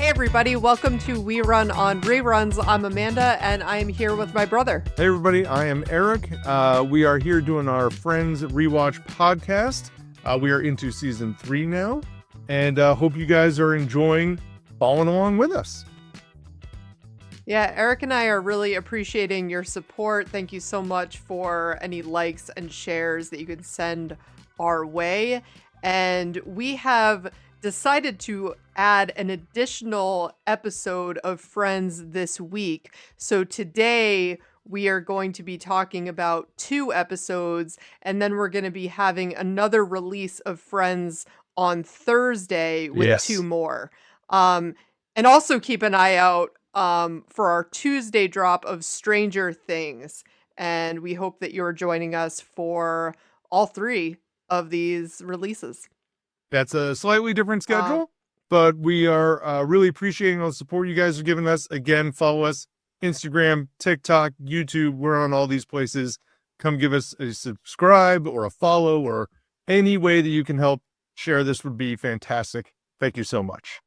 everybody, welcome to We Run on Reruns. I'm Amanda, and I'm here with my brother. Hey everybody, I am Eric. We are here doing our Friends Rewatch Podcast. We are into season 3 now, and hope you guys are enjoying following along with us. Yeah, Eric and I are really appreciating your support. Thank you so much for any likes and shares that you can send our way. And we have decided to add an additional episode of Friends this week. So today we are going to be talking about 2 episodes, and then we're going to be having another release of Friends on Thursday with 2 more. And also keep an eye out for our Tuesday drop of Stranger Things. And we hope that you're joining us for all 3 of these releases. That's a slightly different schedule, but we are really appreciating all the support you guys are giving us. Again, follow us, Instagram, TikTok, YouTube. We're on all these places. Come give us a subscribe or a follow, or any way that you can help share this would be fantastic. Thank you so much.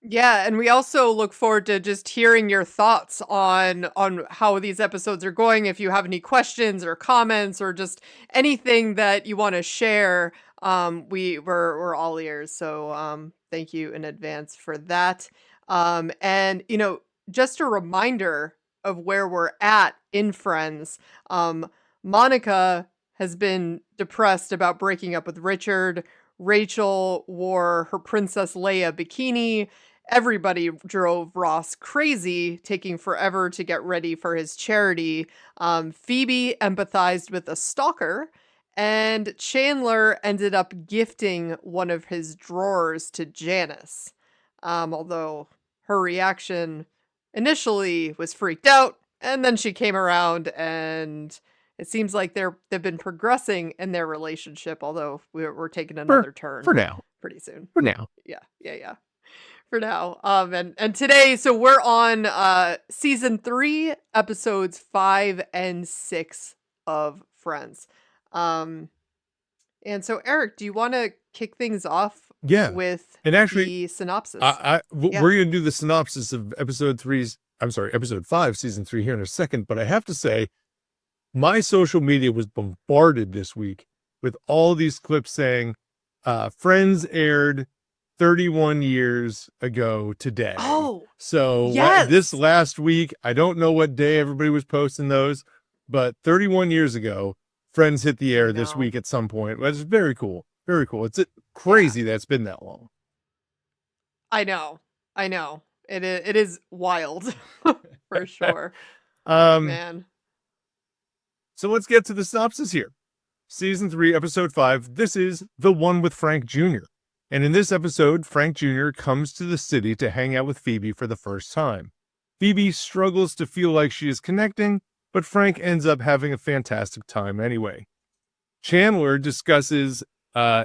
Yeah, and we also look forward to just hearing your thoughts on how these episodes are going. If you have any questions or comments or just anything that you want to share, we're all ears. So thank you in advance for that. And just a reminder of where we're at in Friends. Monica has been depressed about breaking up with Richard. Rachel wore her Princess Leia bikini. Everybody drove Ross crazy, taking forever to get ready for his charity. Phoebe empathized with a stalker, and Chandler ended up gifting one of his drawers to Janice. Although her reaction initially was freaked out, and then she came around, and it seems like they've been progressing in their relationship, although we're taking another turn. For now. Pretty soon. For now. Yeah. For now. And today, so we're on season 3, episodes 5 and 6 of Friends. And so Eric, do you want to kick things off with the synopsis? We're going to do the synopsis of episode 5, season 3 here in a second, but I have to say, my social media was bombarded this week with all these clips saying, Friends aired 31 years ago today. Oh, so yes. This last week, I don't know what day everybody was posting those, but 31 years ago, Friends hit the air this week at some point. It's very cool. Very cool. It's crazy that it's been that long. I know. It is wild for sure. Man. So let's get to the synopsis here. Season 3, episode 5. This is The One with Frank Jr. And in this episode, Frank Jr. comes to the city to hang out with Phoebe for the first time. Phoebe struggles to feel like she is connecting, but Frank ends up having a fantastic time anyway. Chandler discusses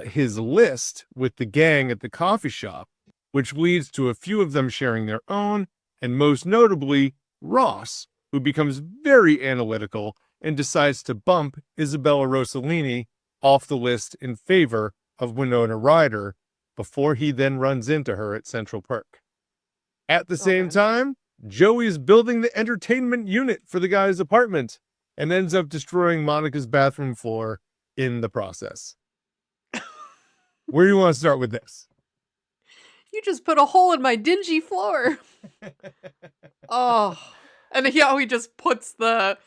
his list with the gang at the coffee shop, which leads to a few of them sharing their own, and most notably, Ross, who becomes very analytical and decides to bump Isabella Rossellini off the list in favor of Winona Ryder before he then runs into her at Central Perk. At the same time, Joey is building the entertainment unit for the guy's apartment and ends up destroying Monica's bathroom floor in the process. Where do you want to start with this? You just put a hole in my dingy floor. Oh. And he just puts the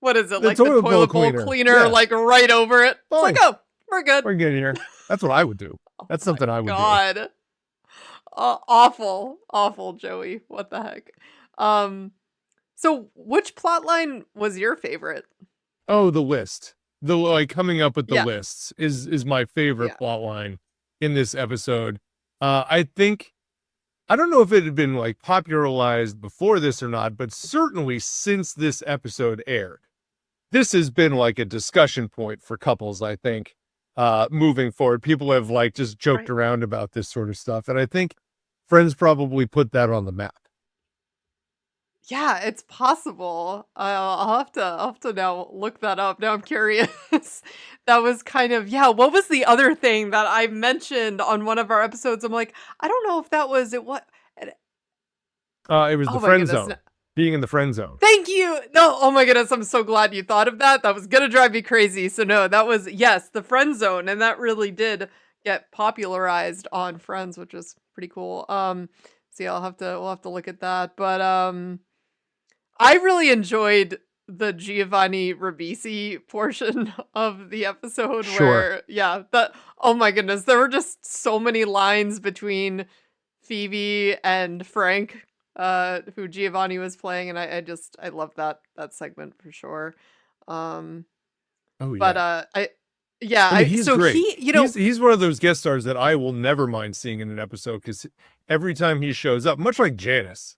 toilet bowl cleaner like right over it. Fine. It's like, oh, we're good. We're good here. That's what I would do. That's something I would do. Awful, Joey. What the heck? So which plotline was your favorite? Oh, the list. Coming up with the lists is my favorite plotline in this episode. I think, I don't know if it had been popularized before this or not, but certainly since this episode aired, this has been a discussion point for couples, I think, moving forward. People have just joked around about this sort of stuff. And I think Friends probably put that on the map. Yeah, it's possible. I'll have to now look that up. Now I'm curious. That was kind of, what was the other thing that I mentioned on one of our episodes? I'm like, I don't know if that was it. It was the Oh my friend goodness. zone. Being in the friend zone. Thank you. No, oh my goodness, I'm so glad you thought of that. That was gonna drive me crazy. So no, that was yes, the friend zone, and that really did get popularized on Friends, which is pretty cool. So yeah, we'll have to look at that. But I really enjoyed the Giovanni Ribisi portion of the episode Sure. where yeah, that oh my goodness, there were just so many lines between Phoebe and Frank, who Giovanni was playing, and I love that segment for sure. Um, Oh but yeah. yeah, I mean, he's so great. he, you know, He's one of those guest stars that I will never mind seeing in an episode because every time he shows up, much like Janice,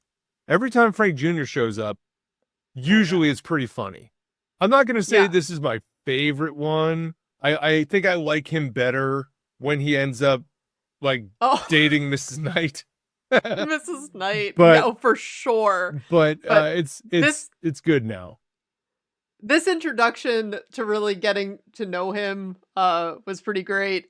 every time Frank Jr. shows up, usually it's pretty funny. I'm not going to say yeah, this is my favorite one. I think I like him better when he ends up like oh, dating Mrs. Knight. Mrs. Knight, yeah, but oh, for sure. but But this it's good now. this introduction to really getting to know him was pretty great.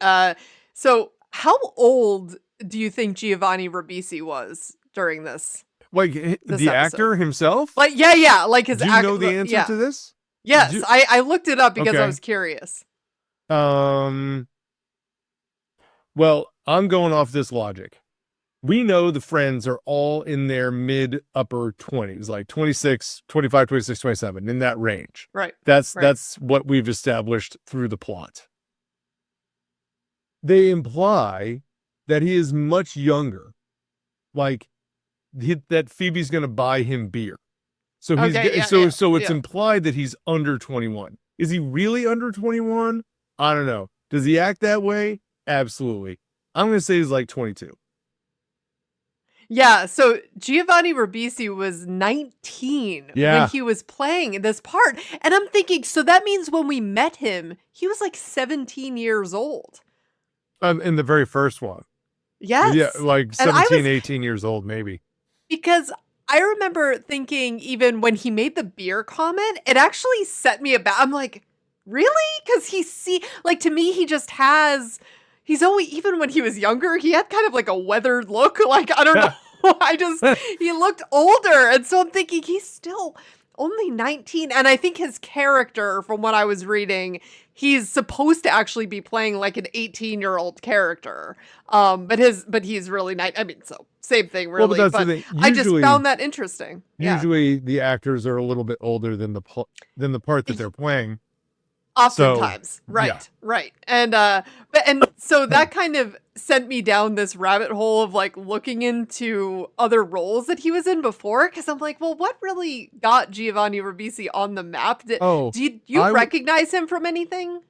So how old do you think Giovanni Ribisi was during Like this the episode? actor himself. Like yeah, like his Do you know the answer yeah. to this? Yes, Do, I looked it up because I okay. was curious. Well, I'm going off this logic. We know the friends are all in their mid upper 20s, like 26, 25, 26, 27, in that range. Right. That's what we've established through the plot. They imply that he is much younger. Like that Phoebe's going to buy him beer. So Okay, yeah, so it's yeah. implied that he's under 21. Is he really under 21? I don't know. Does he act that way? Absolutely. I'm going to say he's like 22. Yeah, so Giovanni Ribisi was 19 Yeah. when he was playing this part. And I'm thinking, so that means when we met him, he was like 17 years old. In the very first one. Yes. Yeah, like And 17, 18 years old, maybe. because I remember thinking even when he made the beer comment, it actually set me aback. I'm like, really? Because like to me, he just has, he's always, even when he was younger, he had kind of like a weathered look. Like, I don't know. He looked older. And so I'm thinking he's still only 19. And I think his character, from what I was reading, he's supposed to actually be playing like an 18-year-old character. But he's really nice. I mean, so same thing really. Well, but that's the thing. I just found that interesting. Yeah. Usually the actors are a little bit older than the part that they're playing. Oftentimes. So, right. yeah. Right. And so that kind of sent me down this rabbit hole of like looking into other roles that he was in before. Cause I'm like, well, what really got Giovanni Ribisi on the map? Do you recognize him from anything?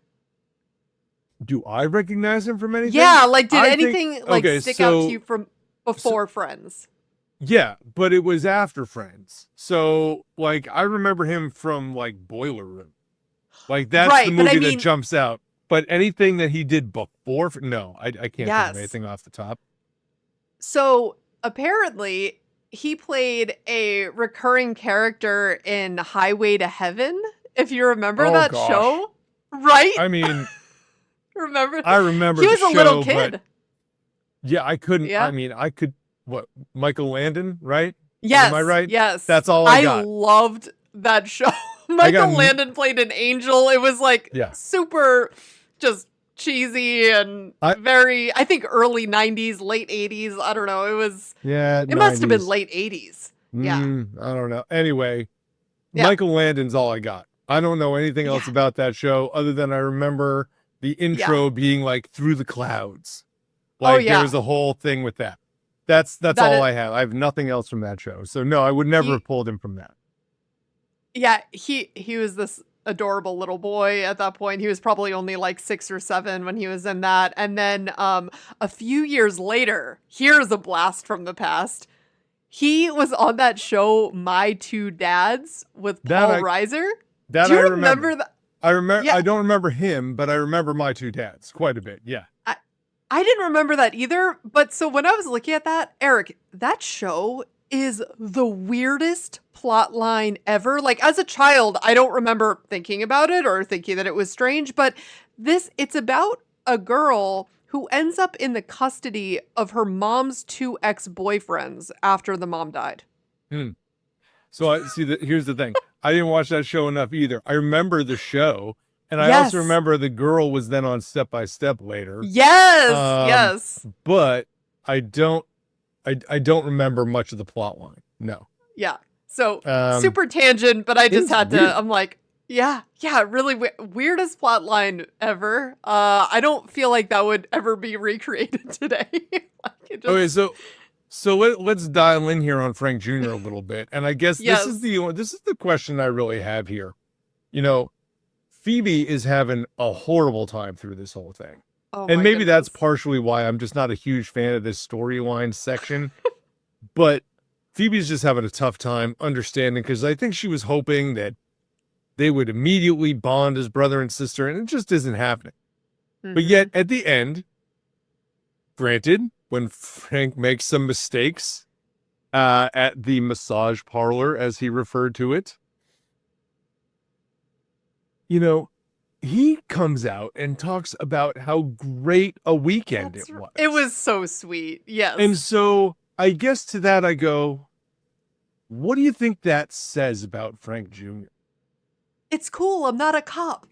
Do I recognize him from anything? Yeah. Like did anything stick out to you from before Friends? Yeah, but it was after Friends. So like I remember him from like Boiler Room. Like that's the movie that jumps out. But anything that he did before, no, I can't think of anything off the top. So apparently he played a recurring character in Highway to Heaven, if you remember that show. Right? I mean, remember? I remember he was the a little kid. Yeah, I couldn't. Yeah. I mean, I could. What? Michael Landon, right? Yes. Am I right? Yes. That's all I got. I loved that show. Michael Landon played an angel. It was like super just cheesy and very, I think early 90s, late 80s. I don't know. It was, it must have been late 80s. Yeah. I don't know. Anyway, Michael Landon's all I got. I don't know anything else about that show other than I remember the intro being like through the clouds. Like there was a whole thing with that. That's all I have. I have nothing else from that show. So no, I would never have pulled him from that. Yeah, he was this adorable little boy at that point. He was probably only like 6 or 7 when he was in that. And then a few years later, here's a blast from the past. He was on that show My Two Dads with Paul Reiser. Do you remember that? I remember. Yeah. I don't remember him, but I remember My Two Dads quite a bit. Yeah. I didn't remember that either. But so when I was looking at that, Eric, that show is the weirdest plot line ever. Like as a child, I don't remember thinking about it or thinking that it was strange, but it's about a girl who ends up in the custody of her mom's 2 ex-boyfriends after the mom died. Hmm. So I see that. Here's the thing. I didn't watch that show enough either. I remember the show, and I also Yes. remember the girl was then on Step by Step later. Yes. Yes. But I don't. I don't remember much of the plot line. No. Yeah. So Um, super tangent, but I just it's had weird. to. I'm like, yeah, really weirdest plot line ever. I don't feel like that would ever be recreated today. Like, it just, Okay, so let's dial in here on Frank Jr. a little bit, and I guess yes. this is the question I really have here. You know, Phoebe is having a horrible time through this whole thing. Oh And my maybe that's goodness. partially why I'm just not a huge fan of this storyline section. But Phoebe's just having a tough time understanding, because I think she was hoping that they would immediately bond as brother and sister, and it just isn't happening. But yet at the end, granted, when Frank makes some mistakes at the massage parlor, as he referred to it, you know, he comes out and talks about how great a weekend it was. It was so sweet. Yes. And so I guess to that I go, what do you think that says about Frank Jr.? It's cool. I'm not a cop.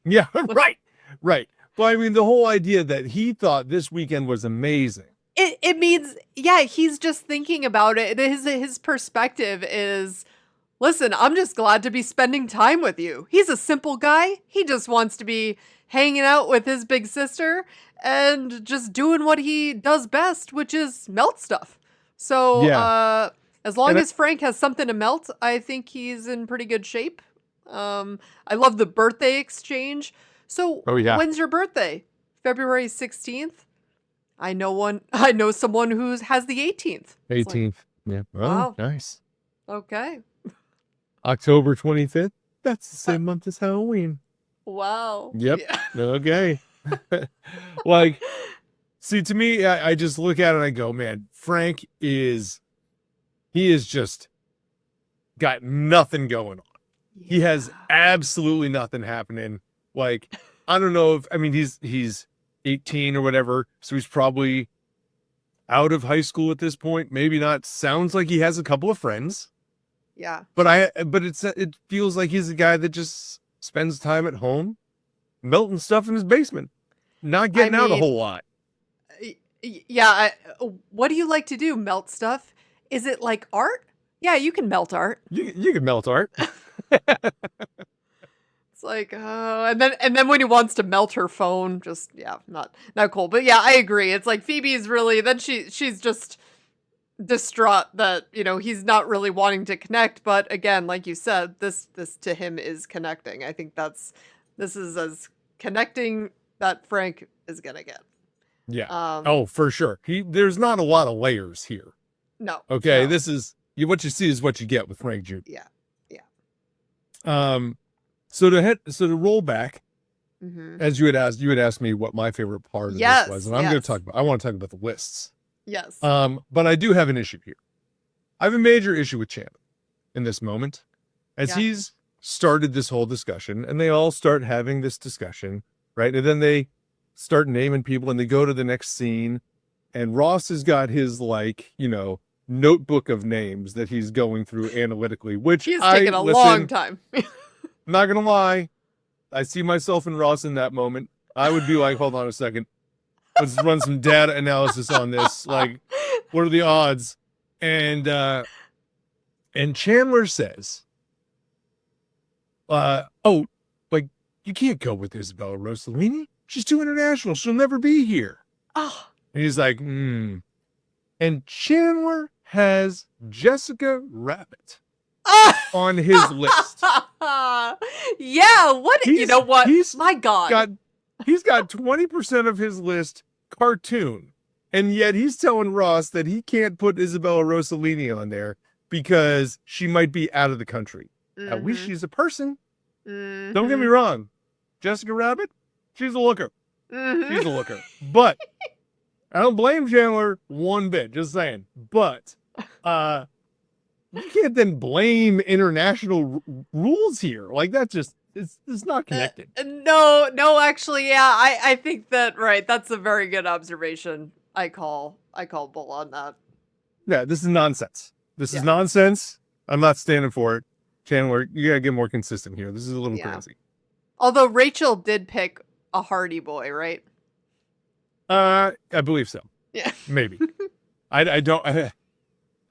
Yeah, right. Right. Well, I mean, the whole idea that he thought this weekend was amazing. It means, yeah, he's just thinking about it. His perspective is, listen, I'm just glad to be spending time with you. He's a simple guy. He just wants to be hanging out with his big sister and just doing what he does best, which is melt stuff. So, Yeah. as long And as Frank has something to melt, I think he's in pretty good shape. I love the birthday exchange. So, Oh, yeah. when's your birthday? February 16th? I know someone who has the 18th. It's like, 18th. Yeah. Oh, wow. nice. Okay. October 25th. That's the same month as Halloween. Wow. Yep. Yeah. Okay. Like, see, to me, I just look at it and I go, man, he is just got nothing going on. Yeah. He has absolutely nothing happening. Like, I don't know if, I mean, he's 18 or whatever, so he's probably out of high school at this point. Maybe not. Sounds like he has a couple of friends. Yeah. But it feels like he's a guy that just spends time at home, melting stuff in his basement, not getting out a whole lot. Yeah. What do you like to do? Melt stuff? Is it like art? Yeah, you can melt art. You can melt art. It's like, oh, and then when he wants to melt her phone, just, yeah, not cool. But yeah, I agree. It's like Phoebe's really, then she's just distraught that, he's not really wanting to connect. But again, like you said, this to him is connecting. I think this is as connecting that Frank is gonna get. Yeah. Oh, for sure. There's not a lot of layers here. No. Okay. No. This is what you see is what you get with Frank Jr. Yeah. Yeah. So to roll back, Mm-hmm. as you had asked me what my favorite part of this was, and I want to talk about the lists. Yes. But I do have an issue here. I have a major issue with Chandler in this moment, as he's started this whole discussion, and they all start having this discussion, right? And then they start naming people, and they go to the next scene, and Ross has got his notebook of names that he's going through analytically, which he's taken a long time. I'm not gonna lie, I see myself in Ross in that moment. I would be like, hold on a second, let's run some data analysis on this. Like, what are the odds? And Chandler says, like, you can't go with Isabella Rossellini. She's too international. She'll never be here. Oh. And he's like, And Chandler has Jessica Rabbit on his list. Yeah, you know what? My God. He's got 20% of his list cartoon, and yet he's telling Ross that he can't put Isabella Rossellini on there because she might be out of the country. Mm-hmm. At least she's a person. Mm-hmm. Don't get me wrong. Jessica Rabbit, she's a looker. Mm-hmm. She's a looker. But I don't blame Chandler one bit, just saying. But you can't then blame international rules here. Like, that's just, it's not connected. No, actually, yeah, I think that, right, that's a very good observation. I call bull on that. Yeah, this is nonsense. This is Yeah. nonsense. I'm not standing for it. Chandler, you gotta get more consistent here. This is a little Yeah. crazy. Although Rachel did pick a Hardy Boy, right? I believe so. Yeah. Maybe. I don't.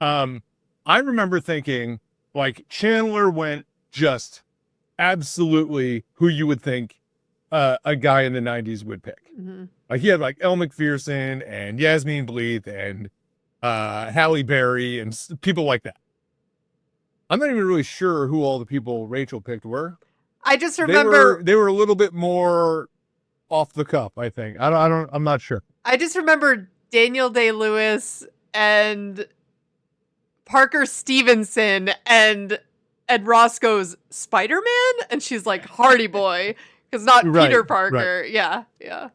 I remember thinking like Chandler went just absolutely who you would think a guy in the 90s would pick. Mm-hmm. Like he had like Elle McPherson and Yasmin Bleeth and Halle Berry and people like that. I'm not even really sure who all the people Rachel picked were. I just remember they were a little bit more off the cuff, I think. I'm not sure. I just remember Daniel Day-Lewis and Parker Stevenson and Roscoe's Spider-Man, and she's like Hardy Boy because not Right, Peter Parker. right. Yeah. Yeah.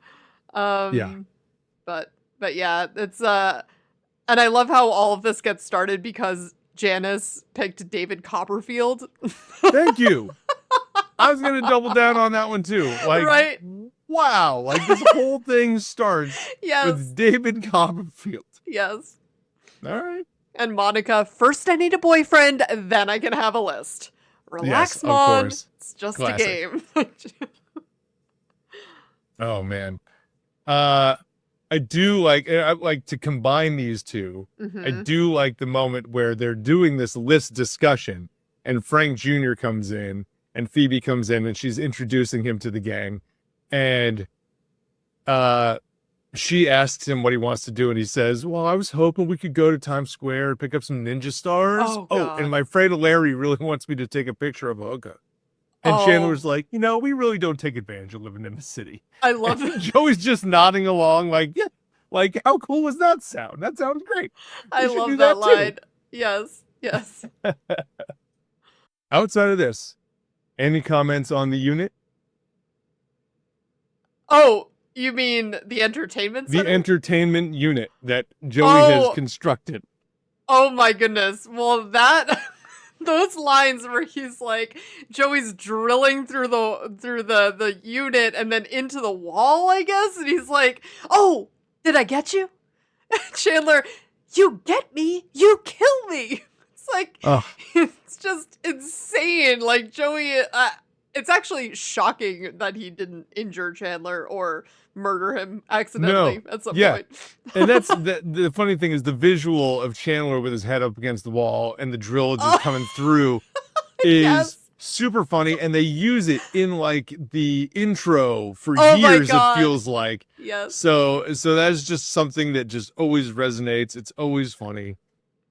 But yeah, it's and I love how all of this gets started because Janice picked David Copperfield. Thank you. I was gonna double down on that one too. Like, Right. Wow, like this whole thing starts Yes. with David Copperfield. Yes. All right. And Monica, first I need a boyfriend, then I can have a list. Relax, Yes, of Mom. course. It's just Classic. a game. Oh man. I do like to combine these two. Mhm. I do like the moment where they're doing this list discussion and Frank Jr. comes in and Phoebe comes in and she's introducing him to the gang. And she asks him what he wants to do, and he says, well, I was hoping we could go to Times Square and pick up some ninja stars. Oh, God. And my friend Larry really wants me to take a picture of a hooker. And Oh. Chandler's like, we really don't take advantage of living in the city. I love And it. Joey's just nodding along like, yeah, like how cool does that sound? That sounds great. I should love do that that too. line. Yes. Yes. Outside of this, any comments on the unit? Oh, you mean the entertainment The center? entertainment unit that Joey has constructed. Oh my goodness. Well, that those lines where he's like Joey's drilling through the unit and then into the wall, I guess, and he's like, "Oh, did I get you?" Chandler, "You get me, you kill me." It's like Ugh. it's just insane. Like Joey it's actually shocking that he didn't injure Chandler or murder him accidentally at some point. And that's the funny thing is the visual of Chandler with his head up against the wall and the drill just coming through is Yes. super funny. And they use it in like the intro for Oh my years, it God. feels like. Yes. So that's just something that just always resonates. It's always funny.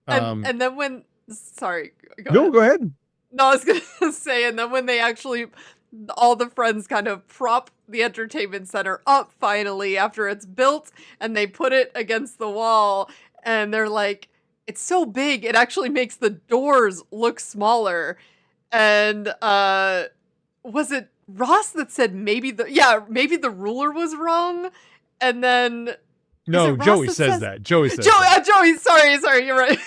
And then when sorry, Go ahead. No, I was gonna say, and then when they actually, all the friends kind of prop the entertainment center up finally after it's built, and they put it against the wall, and they're like, it's so big, it actually makes the doors look smaller. And was it Ross that said maybe the ruler was wrong? And then No, it Ross Joey that says says- that. Joey says that. Joey, sorry, you're right.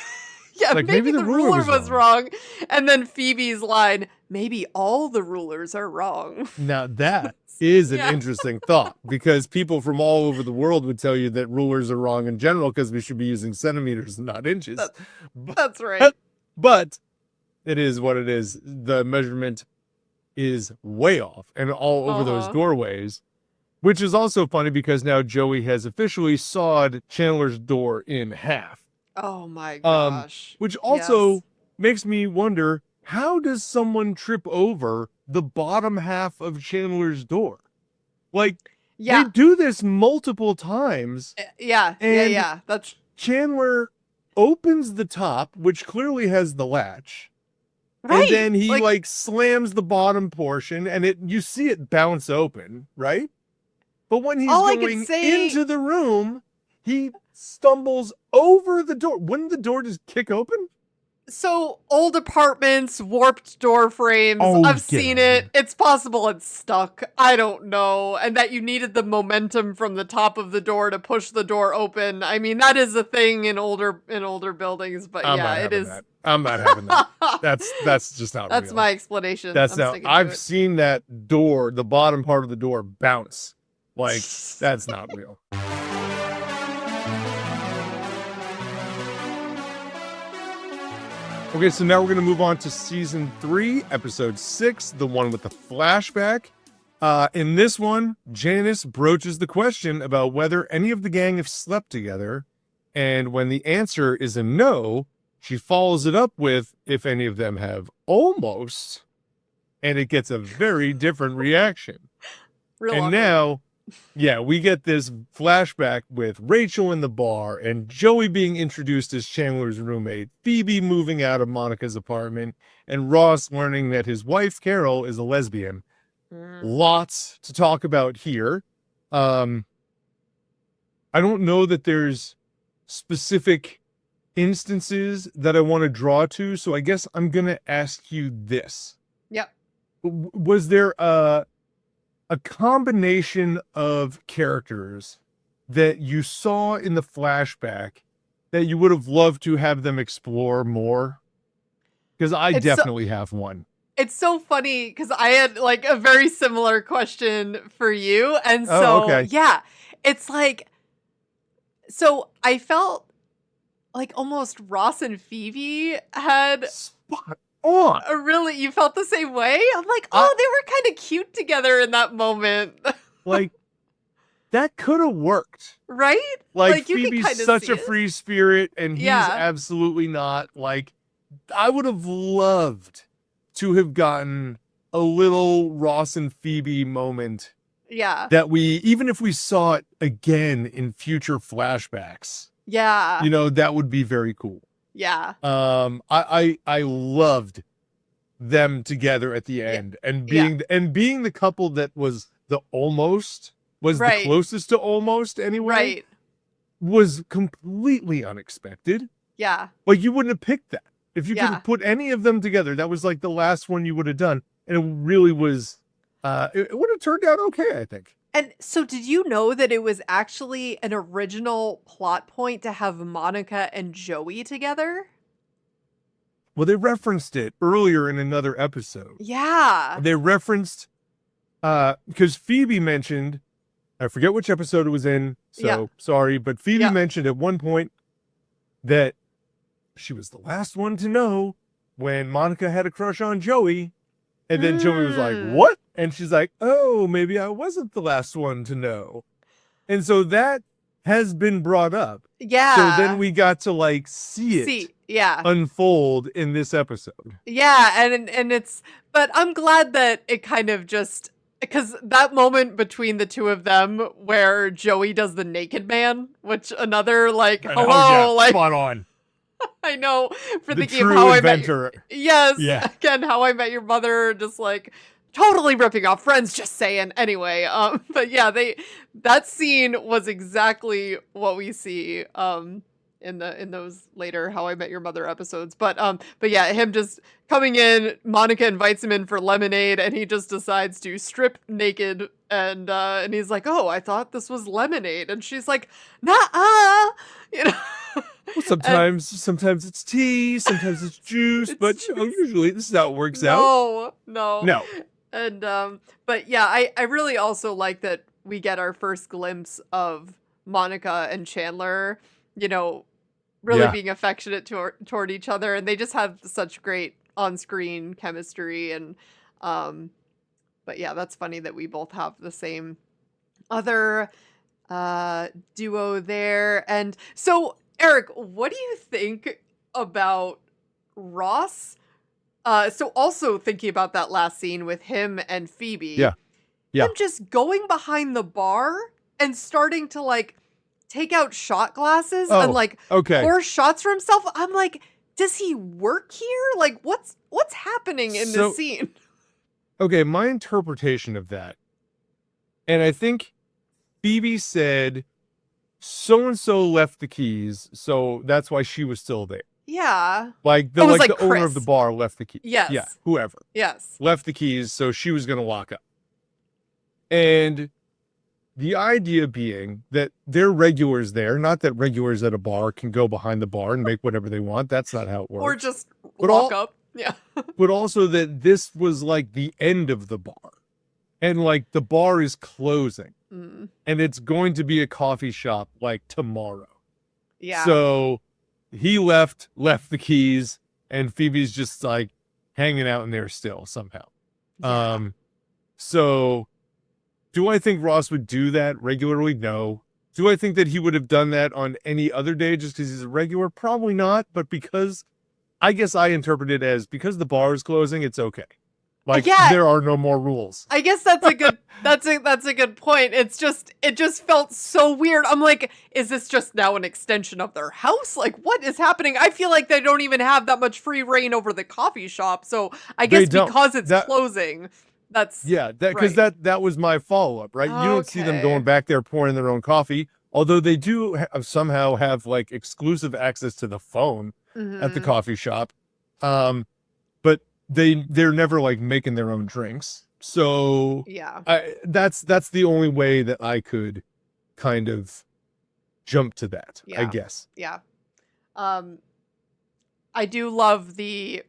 Yeah, Like, maybe the ruler was wrong. And then Phoebe's line, maybe all the rulers are wrong. Now that is an Yeah. interesting thought because people from all over the world would tell you that rulers are wrong in general because we should be using centimeters and not inches. That's right. But it is what it is. The measurement is way off and all over those doorways, which is also funny because now Joey has officially sawed Chandler's door in half. Oh my gosh. Which also Yes. makes me wonder, how does someone trip over the bottom half of Chandler's door? Like, Yeah. they do this multiple times. Yeah. And- Yeah. That's Chandler opens the top, which clearly has the latch. right. And then he Like- like slams the bottom portion and you see it bounce open, right? But when he's All I could going say- into the room, he stumbles over the door. Wouldn't the door just kick open? So old apartments, warped door frames. Oh, I've get seen out of it. It's possible it's stuck. I don't know. And that you needed the momentum from the top of the door to push the door open. I mean, that is a thing in older buildings, but I'm yeah, not it having is. that. I'm not having that. That's just not That's real. my explanation. That's I'm not. sticking to I've it. seen that door, the bottom part of the door bounce. Like, that's not real. Okay, so now we're going to move on to season 3, episode 6, the one with the flashback. In this one, Janice broaches the question about whether any of the gang have slept together. And when the answer is a no, she follows it up with if any of them have almost. And it gets a very different reaction. Real and awkward. now, yeah, we get this flashback with Rachel in the bar and Joey being introduced as Chandler's roommate, Phoebe moving out of Monica's apartment, and Ross learning that his wife, Carol, is a lesbian. Lots to talk about here. I don't know that there's specific instances that I want to draw to, so I guess I'm going to ask you this. Yep. Was there a combination of characters that you saw in the flashback that you would have loved to have them explore more? Because I definitely have one. It's so funny because I had like a very similar question for you. And so, okay. Yeah, it's like, so I felt like almost Ross and Phoebe had spot on. You felt the same way? I'm like, they were kind of cute together in that moment. Like, that could have worked. Right? Like you Phoebe's such a free spirit and he's absolutely not. Like, I would have loved to have gotten a little Ross and Phoebe moment. Yeah. That even if we saw it again in future flashbacks. Yeah. You know, that would be very cool. Yeah. I loved them together at the end and being the couple that was the closest to almost anyway. Right. Was completely unexpected. Yeah. Like you wouldn't have picked that. If you could have put any of them together, that was like the last one you would have done. And it really was, it would have turned out okay, I think. And so did you know that it was actually an original plot point to have Monica and Joey together? Well, they referenced it earlier in another episode. Yeah. They referenced, because Phoebe mentioned, I forget which episode it was in, so sorry, but Phoebe mentioned at one point that she was the last one to know when Monica had a crush on Joey. And then Joey was like, what? And she's like, oh, maybe I wasn't the last one to know. And so that has been brought up. Yeah. So then we got to like see it unfold in this episode. Yeah. And it's, but I'm glad that it kind of just, because that moment between the two of them where Joey does the naked man, which another like, hello, like. Spot on. I know, for the thinking of true How inventor. I Met again, How I Met Your Mother, just like totally ripping off Friends, just saying. Anyway, but yeah, that scene was exactly what we see in those later How I Met Your Mother episodes. But yeah, him just coming in, Monica invites him in for lemonade, and he just decides to strip naked, and he's like, "Oh, I thought this was lemonade," and she's like, "Nah, you know." Well, sometimes it's tea, sometimes it's juice, but usually this is how it works out. No. And but yeah, I really also like that we get our first glimpse of Monica and Chandler, you know, really being affectionate toward each other, and they just have such great on-screen chemistry. And but yeah, that's funny that we both have the same other duo there. And so Eric, what do you think about Ross? So also thinking about that last scene with him and Phoebe. Yeah. Him just going behind the bar and starting to like take out shot glasses and like pour shots for himself. I'm like, does he work here? Like what's happening in this scene? Okay, my interpretation of that. And I think Phoebe said so-and-so left the keys, so that's why she was still there. Yeah. Like the owner of the bar left the keys. Yes. Yeah, whoever. Yes. Left the keys, so she was going to lock up. And the idea being that they're regulars there, not that regulars at a bar can go behind the bar and make whatever they want. That's not how it works. Or just lock up. Yeah. But also that this was like the end of the bar. And like the bar is closing. And it's going to be a coffee shop like tomorrow. Yeah. So he left the keys, and Phoebe's just like hanging out in there still somehow. Yeah. So do I think Ross would do that regularly? No. Do I think that he would have done that on any other day just because he's a regular? Probably not. But because I guess I interpret it as because the bar is closing, it's okay. Like there are no more rules. I guess that's a good that's a good point. It just felt so weird. I'm like, is this just now an extension of their house? Like, what is happening? I feel like they don't even have that much free reign over the coffee shop. So I guess because it's closing, that's because that was my follow-up, right? You don't see them going back there pouring their own coffee, although they do somehow have like exclusive access to the phone at the coffee shop. But they're never like making their own drinks. So that's the only way that I could kind of jump to that, I guess. Yeah. I do love the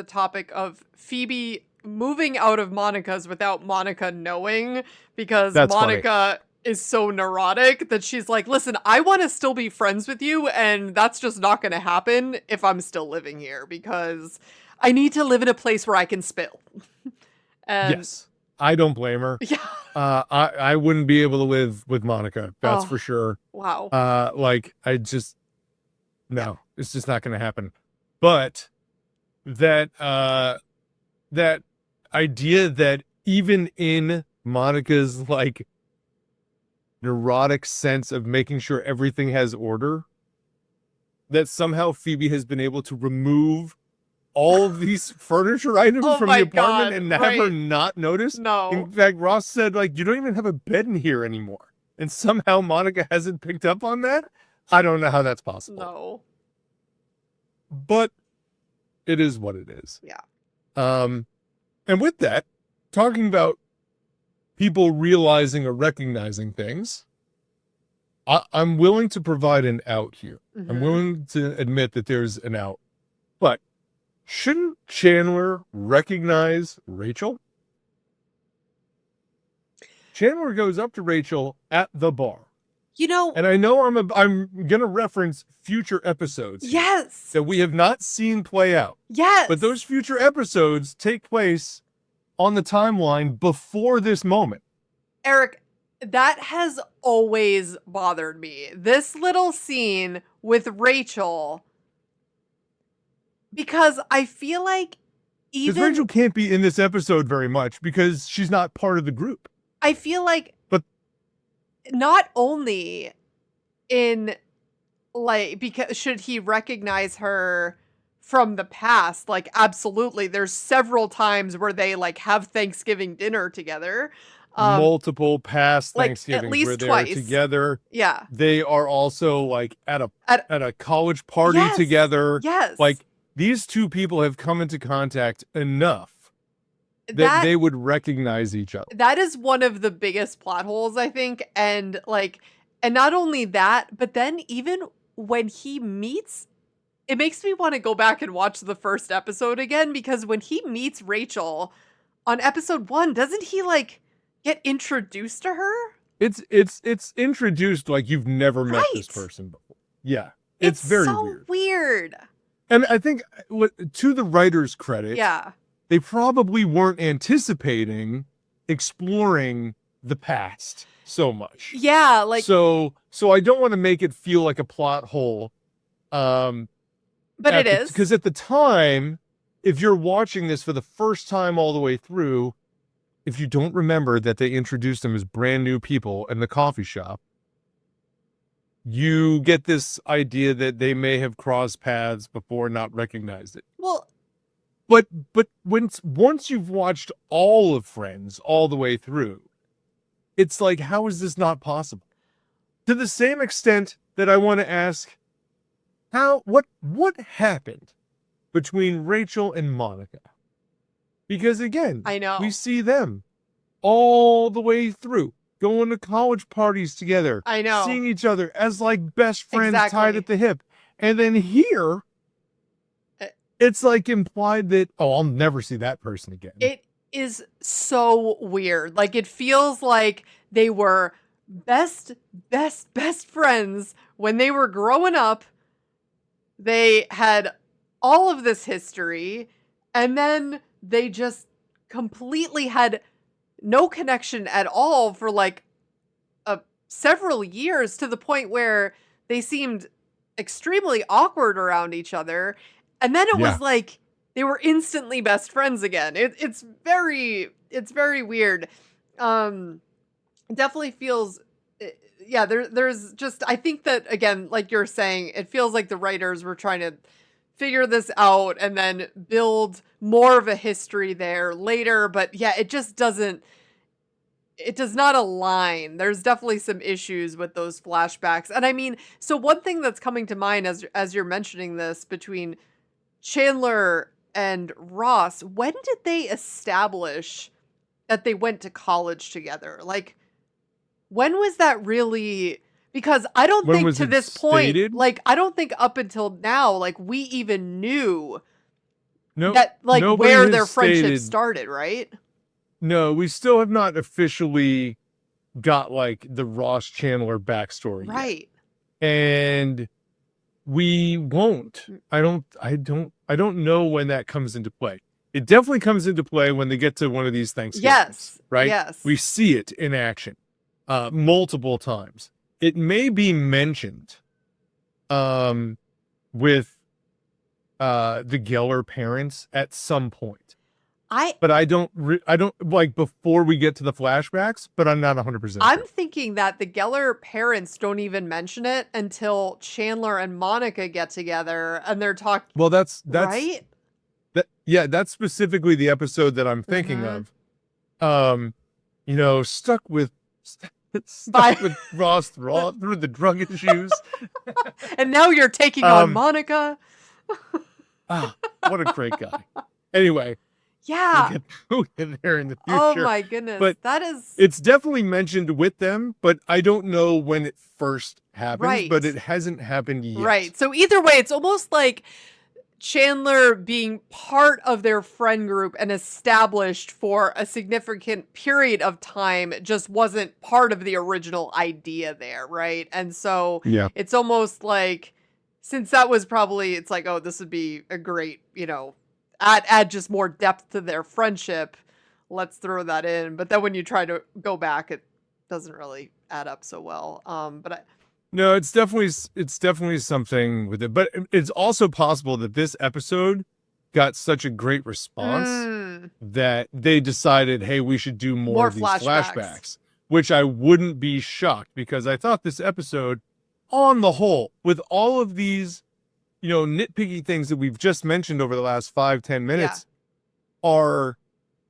topic of Phoebe moving out of Monica's without Monica knowing, because Monica is so neurotic that she's like, listen, I want to still be friends with you, and that's just not going to happen if I'm still living here, because I need to live in a place where I can spill. Yes, I don't blame her. Yeah. I wouldn't be able to live with Monica, that's for sure. Wow. Like, no, it's just not going to happen. But that idea that even in Monica's like neurotic sense of making sure everything has order, that somehow Phoebe has been able to remove all of these furniture items from the apartment and have her not notice. No. In fact, Ross said, like, you don't even have a bed in here anymore. And somehow Monica hasn't picked up on that. I don't know how that's possible. No. But it is what it is. Yeah. And with that, talking about people realizing or recognizing things, I'm willing to provide an out here. I'm willing to admit that there's an out. But shouldn't Chandler recognize Rachel? Chandler goes up to Rachel at the bar. You know, and I know I'm going to reference future episodes. Yes. That we have not seen play out. Yes. But those future episodes take place on the timeline before this moment. Eric, that has always bothered me. This little scene with Rachel, because I feel like because Rachel can't be in this episode very much because she's not part of the group. I feel like, but not only in like, because should he recognize her from the past? Like, absolutely. There's several times where they like have Thanksgiving dinner together. Multiple past Thanksgivings at least where they're twice together. Yeah. They are also like at a college party together. Yes. Like, these two people have come into contact enough that they would recognize each other. That is one of the biggest plot holes, I think. And not only that, but then even when he meets, it makes me want to go back and watch the first episode again, because when he meets Rachel on episode 1, doesn't he like get introduced to her? It's introduced like you've never met this person before. Yeah. It's very so weird. And I think to the writer's credit, they probably weren't anticipating exploring the past so much. Yeah, like so I don't want to make it feel like a plot hole. But it is. Because at the time, if you're watching this for the first time all the way through, if you don't remember that they introduced them as brand new people in the coffee shop, you get this idea that they may have crossed paths before, not recognized it. Well, but once you've watched all of Friends all the way through, it's like, how is this not possible? To the same extent that I want to ask, what happened between Rachel and Monica? Because again, I know we see them all the way through, going to college parties together. I know. Seeing each other as like best friends tied at the hip. And then here, it's like implied that, I'll never see that person again. It is so weird. Like, it feels like they were best friends when they were growing up. they had all of this history, and then they just completely had no connection at all for like several years, to the point where they seemed extremely awkward around each other. And then it Yeah. was like they were instantly best friends again. It's very weird. It definitely feels yeah, there's just, I think that, again, like you're saying, it feels like the writers were trying to figure this out and then build more of a history there later, but yeah, it does not align. There's definitely some issues with those flashbacks. And I mean, so one thing that's coming to mind as you're mentioning this, between Chandler and Ross, when did they establish that they went to college together? Like, when was that really? Because I don't When think was to it this point, stated? like, I don't think up until now, like, we even knew No, that, like, nobody where has their friendship stated. started, right? No, we still have not officially got like the Ross Chandler backstory yet. Right. And we won't. I don't know when that comes into play. It definitely comes into play when they get to one of these Thanksgivings. Yes. Right? Yes. We see it in action multiple times. It may be mentioned with the Geller parents at some point. But I don't like before we get to the flashbacks, but I'm not 100% I'm sure. thinking that the Geller parents don't even mention it until Chandler and Monica get together and they're talking. Well, that's right. That's specifically the episode that I'm thinking of. Stuck with Ross through the drug issues. And now you're taking on Monica. What a great guy. Anyway. Yeah. We'll get there in the future. Oh my goodness. But it's definitely mentioned with them, but I don't know when it first happens, right. But it hasn't happened yet. Right. So either way, it's almost like Chandler being part of their friend group and established for a significant period of time just wasn't part of the original idea there, right? And so it's almost like, since that was probably, it's like, oh, this would be a great, add just more depth to their friendship. Let's throw that in. But then when you try to go back, it doesn't really add up so well. No, it's definitely something with it. But it's also possible that this episode got such a great response that they decided, hey, we should do more of these flashbacks, which I wouldn't be shocked, because I thought this episode, on the whole, with all of these, nitpicky things that we've just mentioned over the last 5-10 minutes,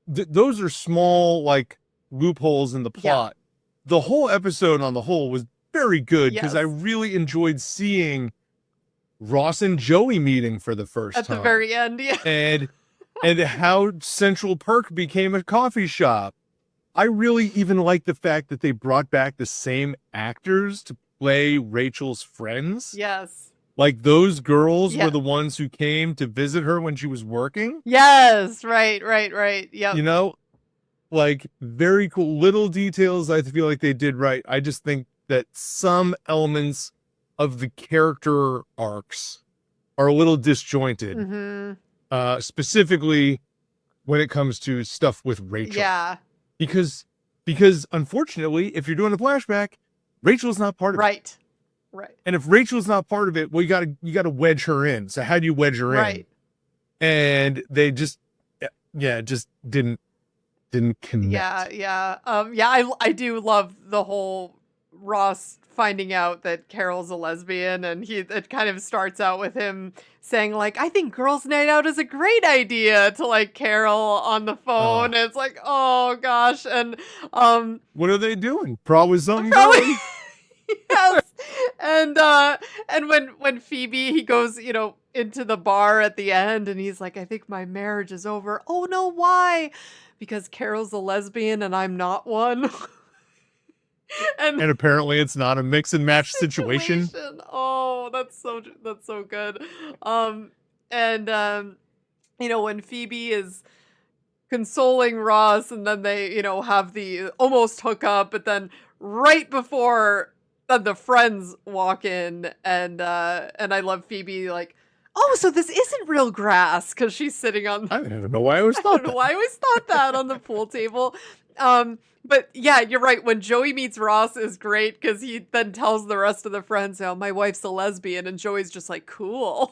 those are small, like, loopholes in the plot. The whole episode on the whole was very good, because I really enjoyed seeing Ross and Joey meeting for the first time. At the very end, and how Central Perk became a coffee shop. I really even like the fact that they brought back the same actors to play Rachel's friends. Yes. Like, those girls were the ones who came to visit her when she was working. Yes, right. Yep. Like, very cool little details I feel like they did right. I just think that some elements of the character arcs are a little disjointed. Specifically when it comes to stuff with Rachel. Yeah. Because unfortunately, if you're doing a flashback, Rachel's not part of it. Right. And if Rachel's not part of it, well, you gotta wedge her in. So how do you wedge her in? Right. And they just didn't connect. Yeah. I do love the whole Ross finding out that Carol's a lesbian, and it kind of starts out with him saying, like, I think girls' night out is a great idea, to, like, Carol on the phone. And it's like, oh gosh. And what are they doing? Probably something going. Yes. And when Phoebe, he goes, into the bar at the end, and he's like, I think my marriage is over. Oh no, why? Because Carol's a lesbian and I'm not one. and apparently it's not a mix and match situation. Oh, that's so good. When Phoebe is consoling Ross, and then they, have the almost hook up, but then right before the friends walk in, and I love Phoebe, like, Oh, so this isn't real grass because she's sitting on. I don't know why I always I thought don't know that. why I always thought that on the pool table. But yeah, you're right. When Joey meets Ross is great because he then tells the rest of the friends, "Oh, my wife's a lesbian," and Joey's just like, "Cool."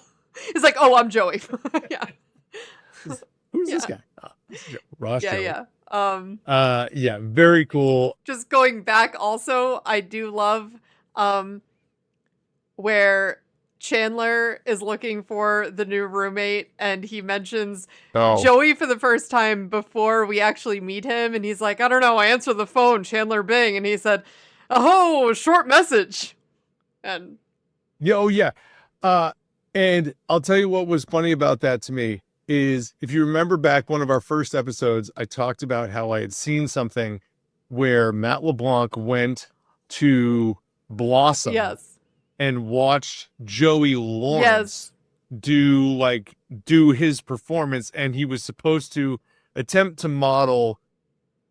He's like, "Oh, I'm Joey." Yeah, Who's this yeah, guy? Ross yeah, Joey. yeah. Yeah, very cool. Just going back, also, I do love where Chandler is looking for the new roommate and he mentions Oh, Joey for the first time before we actually meet him. And he's like, I don't know. I answered the phone, Chandler Bing. And he said, oh, short message. And yeah, oh yeah. And I'll tell you what was funny about that to me is if you remember back one of our first episodes, I talked about how I had seen something where Matt LeBlanc went to Blossom yes, and watched Joey Lawrence yes. do his performance, and he was supposed to attempt to model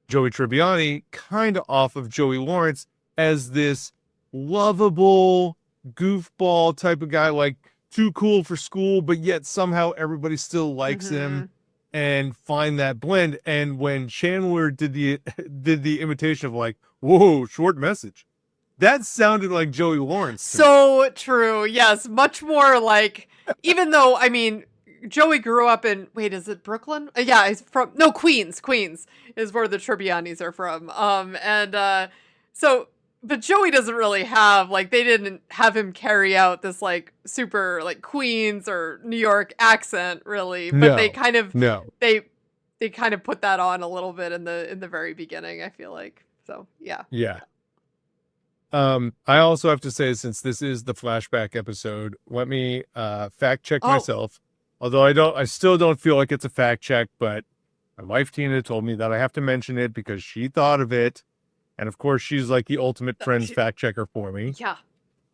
Joey Tribbiani kind of off of Joey Lawrence as this lovable goofball type of guy, like too cool for school, but yet somehow everybody still likes him, Hmm. and find that blend. And when Chandler did the did the imitation of like, whoa, short message, that sounded like Joey Lawrence to me. So true. Yes. Much more like, even though, I mean, Joey grew up in, wait, is it Brooklyn? Yeah, he's from, no, Queens. Queens is where the Tribbianis are from. So, but Joey doesn't really have, like, they didn't have him carry out this, like, super, like, Queens or New York accent, really. But they No, kind of, no. they kind of put that on a little bit in the very beginning, I feel like. So, yeah. Yeah. I also have to say, since this is the flashback episode, let me fact check Oh, myself. Although I still don't feel like it's a fact check, but my wife Tina told me that I have to mention it because she thought of it. And of course, she's like the ultimate friends fact checker for me. yeah.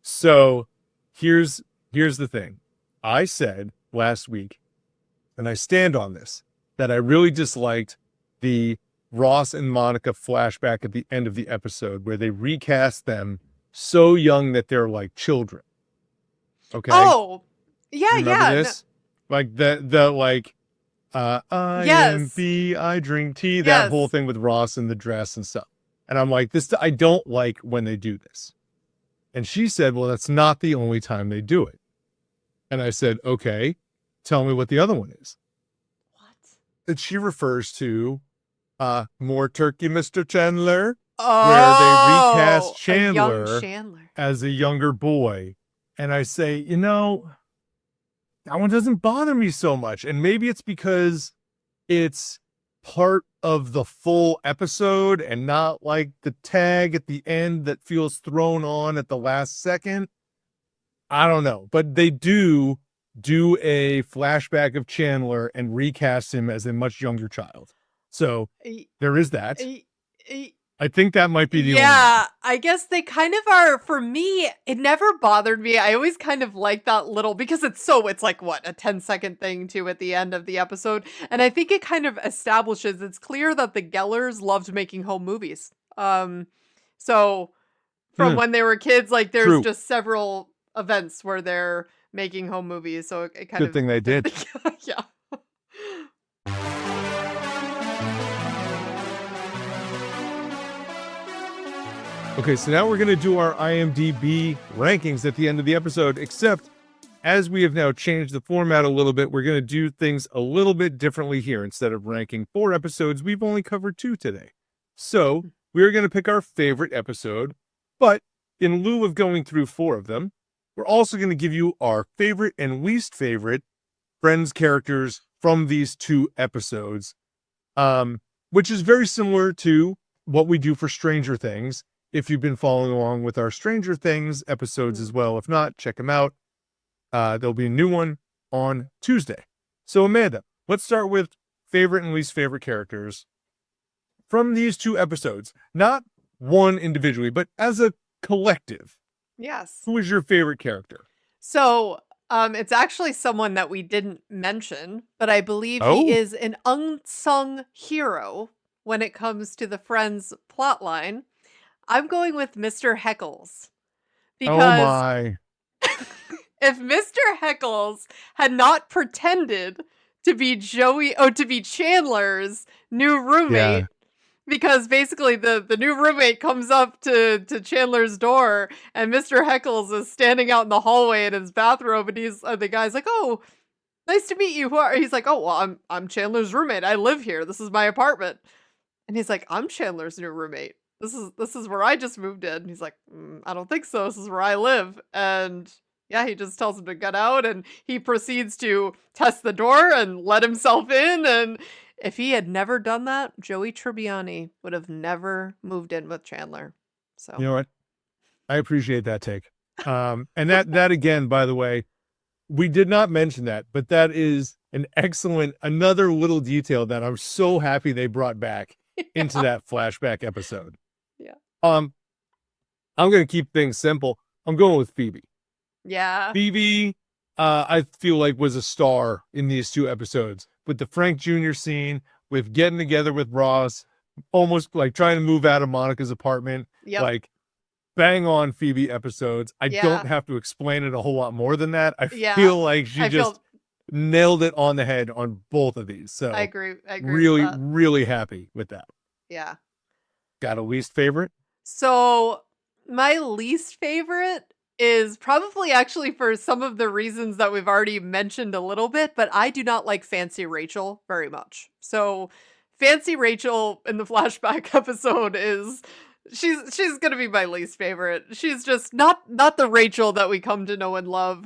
So here's the thing. I said last week, and I stand on this, that I really disliked the Ross and Monica flashback at the end of the episode where they recast them so young that they're like children. Okay? Oh, yeah, Remember yeah. No, this? Like the like I am yes. B, I drink tea, that whole Yes. thing with Ross and the dress and stuff. And I'm like, this I don't like when they do this. And she said, well, that's not the only time they do it. And I said, okay, tell me what the other one is. What? And she refers to More Turkey, Mr. Chandler, where they recast Oh, a young Chandler Chandler. as a younger boy. And I say, that one doesn't bother me so much. And maybe it's because it's part of the full episode and not like the tag at the end that feels thrown on at the last second. I don't know. But they do a flashback of Chandler and recast him as a much younger child. So Y- there is that. y- y- I think that might be the only one. Yeah, I guess they kind of are. For me, it never bothered me. I always kind of like that little, because it's like what, a 10-second thing too at the end of the episode. And I think it kind of establishes, it's clear that the Gellers loved making home movies. So from Hmm, when they were kids, like there's true. just several events where they're making home movies. So it kind Good of, thing they did. yeah. Okay, so now we're going to do our IMDb rankings at the end of the episode, except as we have now changed the format a little bit, we're going to do things a little bit differently here. Instead of ranking 4 episodes, we've only covered 2 today. So we're going to pick our favorite episode, but in lieu of going through 4 of them, we're also going to give you our favorite and least favorite Friends characters from these 2 episodes, which is very similar to what we do for Stranger Things. If you've been following along with our Stranger Things episodes as well. If not, check them out. There'll be a new one on Tuesday. So Amanda, let's start with favorite and least favorite characters from these 2 episodes. Not one individually, but as a collective. Yes. Who is your favorite character? So, it's actually someone that we didn't mention, but I believe he Oh, is an unsung hero when it comes to the Friends plotline. I'm going with Mr. Heckles oh because my. if Mr. Heckles had not pretended to be Chandler's new roommate, Yeah. because basically the new roommate comes up to Chandler's door, and Mr. Heckles is standing out in the hallway in his bathrobe, and the guy's like, "Oh, nice to meet you. Who are?" He's like, "Oh, well, I'm Chandler's roommate. I live here. This is my apartment." And he's like, "I'm Chandler's new roommate. This is where I just moved in." And he's like, "I don't think so. This is where I live." And yeah, he just tells him to get out, and he proceeds to test the door and let himself in. And if he had never done that, Joey Tribbiani would have never moved in with Chandler. You So know what? I appreciate that take. And that again, by the way, we did not mention that, but that is another little detail that I'm so happy they brought back into that flashback episode. yeah, I'm going to keep things simple. I'm going with Phoebe. yeah, Phoebe, I feel like was a star in these two episodes with the Frank Jr. scene, with getting together with Ross, almost like trying to move out of Monica's apartment, yep, like bang on Phoebe episodes. I yeah, don't have to explain it a whole lot more than that. I yeah. feel like she I just feel nailed it on the head on both of these. So I agree. I agree with really, that. really happy with that. Yeah. Got a least favorite? So my least favorite is probably actually for some of the reasons that we've already mentioned a little bit, but I do not like Fancy Rachel very much. So Fancy Rachel in the flashback episode is she's gonna be my least favorite. She's just not the Rachel that we come to know and love.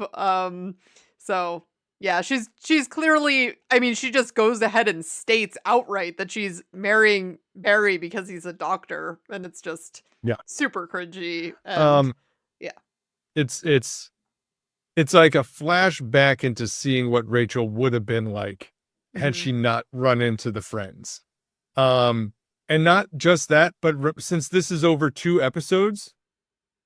So yeah, she's clearly, I mean, she just goes ahead and states outright that she's marrying Barry because he's a doctor, and it's just Yeah. super cringy. And yeah. It's like a flashback into seeing what Rachel would have been like had Mhm. she not run into the friends. And not just that, but since this is over 2 episodes,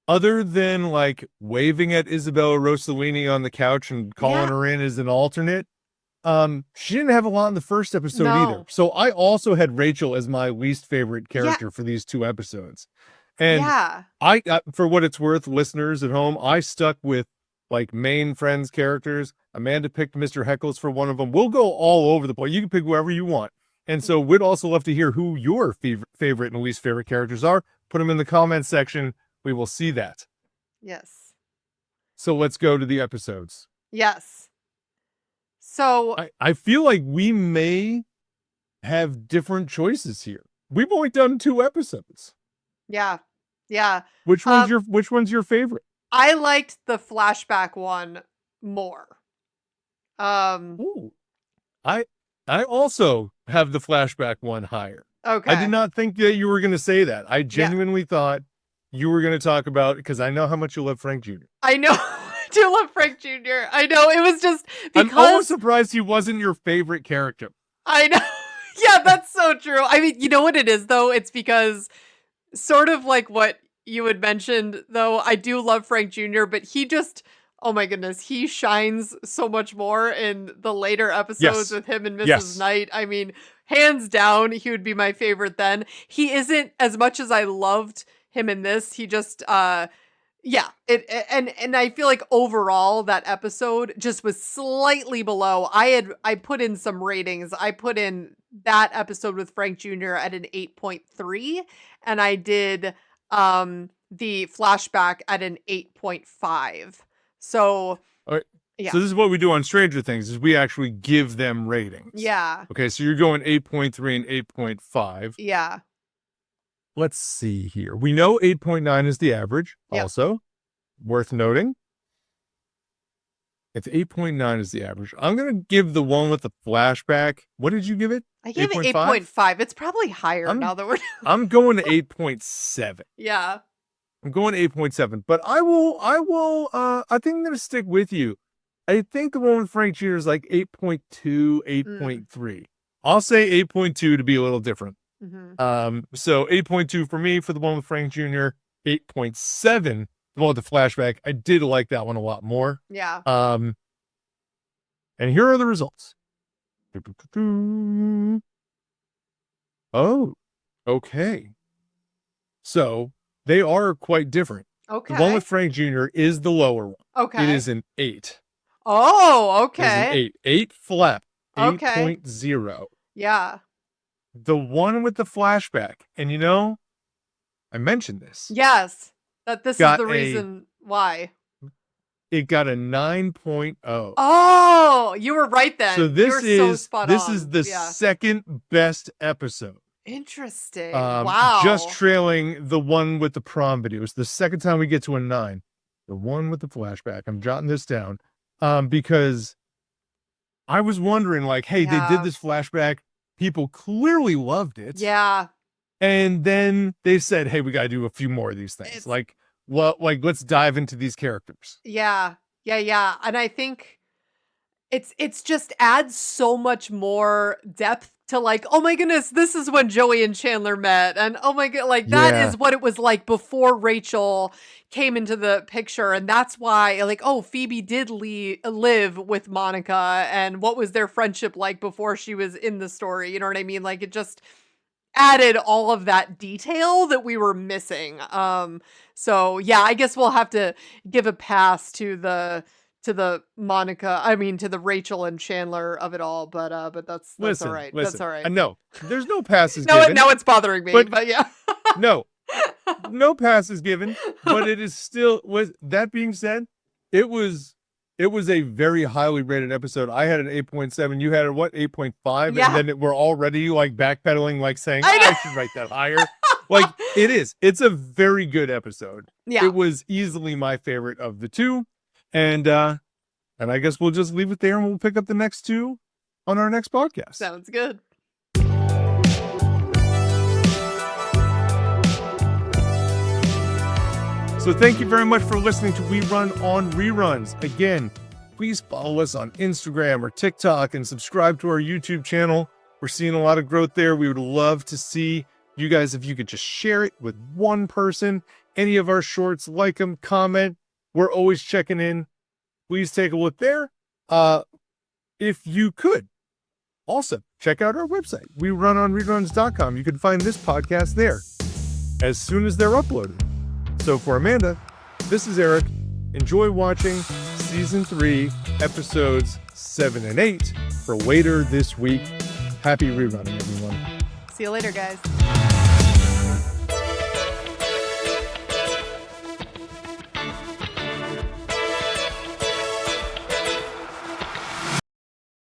other than like waving at Isabella Rossellini on the couch and calling Yeah. her in as an alternate, she didn't have a lot in the first episode either. No. So I also had Rachel as my least favorite Yeah. character for these 2 episodes. And Yeah. I, for what it's worth, listeners at home, I stuck with like main Friends characters. Amanda picked Mr. Heckles for one of them. We'll go all over the place. You can pick whoever you want. And so we'd also love to hear who your favorite and least favorite characters are. Put them in the comments section. We will see that. Yes. So let's go to the episodes. Yes. So I feel like we may have different choices here. We've only done 2 episodes. yeah. Yeah. Which one's your favorite? I liked the flashback one more. Ooh. I also have the flashback one higher. Okay. I did not think that you were going to say that. I genuinely thought you were going to talk about, because I know how much you love Frank Jr. I know. I do love Frank Jr. I know. It was just because I'm almost surprised he wasn't your favorite character. I know. Yeah, that's so true. I mean, you know what it is though? It's because sort of like what you had mentioned though, I do love Frank Jr., but he just, oh my goodness, he shines so much more in the later episodes with him and Mrs. Knight. I mean, hands down, he would be my favorite then. He isn't, as much as I loved him in this, he just yeah, and I feel like overall that episode just was slightly below. I put in some ratings. I put in that episode with Frank Jr. at an 8.3, and I did the flashback at an 8.5. So All right. yeah. So this is what we do on Stranger Things, is we actually give them ratings. Yeah. Okay, so you're going 8.3 and 8.5. Yeah. Let's see here. We know 8.9 is the average. Yep. Also, worth noting, if 8.9 is the average, I'm going to give the one with the flashback. What did you give it? I gave it 8.5. It's probably higher now that we're I'm going to 8.7. Yeah. I'm going to 8.7, but I think I'm going to stick with you. I think the one with Frank Jr. is like 8.2, 8.3. I'll say 8.2 to be a little different. Mm-hmm. So 8.2 for me for the one with Frank Jr., 8.7, the one with the flashback. I did like that one a lot more. Yeah. And here are the results. Oh, okay. So they are quite different. The one Okay. with Frank Jr. is the lower one. Okay. It is an 8. Oh, It is an okay. 8. 8 flat. Okay. 8.0. Yeah. The one with the flashback, and I mentioned this. Yes. That this is Got the a- reason why. It got a 9.0. Oh, you were right then. So you were so spot this on. is the Yeah. second best episode. Interesting. Wow. Just trailing the one with the prom video. It's the second time we get to a 9. The one with the flashback. I'm jotting this down because I was wondering, like, hey, they Yeah. did this flashback. People clearly loved it. Yeah. And then they said, hey, we got to do a few more of these things. Let's dive into these characters. Yeah. Yeah. And I think it's just adds so much more depth to like, oh my goodness, this is when Joey and Chandler met. And oh my god, like that Yeah. is what it was like before Rachel came into the picture. And that's why, like, oh, Phoebe did live with Monica, and what was their friendship like before she was in the story? You know what I mean? Like, it just added all of that detail that we were missing. So yeah, I guess we'll have to give a pass to the Rachel and Chandler of it all, but that's Listen, all right. listen. That's all right. No, there's no passes No, given. now it's bothering me, but yeah. No passes given, but it is still, with that being said, it was a very highly rated episode. I had an 8.7. You had a what, 8.5? Yeah. And then we're already like backpedaling, like saying, I know. I should write that higher. Like, it's a very good episode. Yeah. It was easily my favorite of the two. And I guess we'll just leave it there, and we'll pick up the next two on our next podcast. Sounds good. So thank you very much for listening to We Run on Reruns. Again, please follow us on Instagram or TikTok and subscribe to our YouTube channel. We're seeing a lot of growth there. We would love to see you guys, if you could just share it with one person, any of our shorts, like them, comment. We're always checking in. Please take a look there. If you could, also check out our website, werunonreruns.com. You can find this podcast there as soon as they're uploaded. So for Amanda, this is Eric. Enjoy watching Season 3, Episodes 7 and 8 for later this week. Happy rerunning, everyone. See you later, guys.